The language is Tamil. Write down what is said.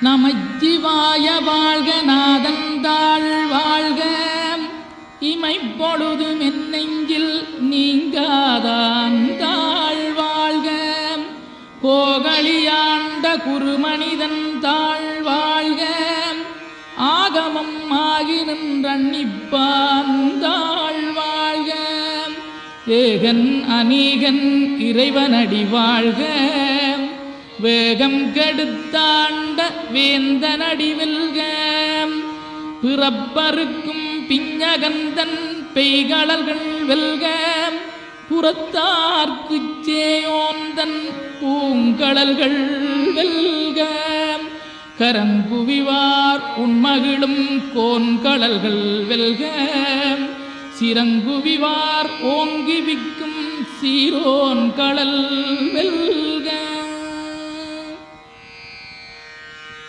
நமச்சிவாய வாழ்க நாதந்தாள் வாழ்க இமைப்பொழுதும் என் நெஞ்சில் நீங்காதான் தாழ் வாழ்க கோகலியாண்ட குருமனிதன் தாழ் வாழ்க ஆகமம் ஆகி நின்றன்னிப்பான் தாழ் வாழ்க ஏகன் அநீகன் இறைவனடி வாழ்க வேகம் கெடுத்தாண்ட வேந்தனடி வெல்க பிறப்பருக்கும் பிஞகந்தன் பெய்களர்கள் வெல்க புறத்தார்க்குச் சேயோந்தன் பூங்கடல்கள் வெல்க கரங்குவிவார் உண்மகிழும் கோன்கடல்கள் வெல்க சிறங்குவிவார் ஓங்கி விக்கும் சீரோன் கடல் வெல்க.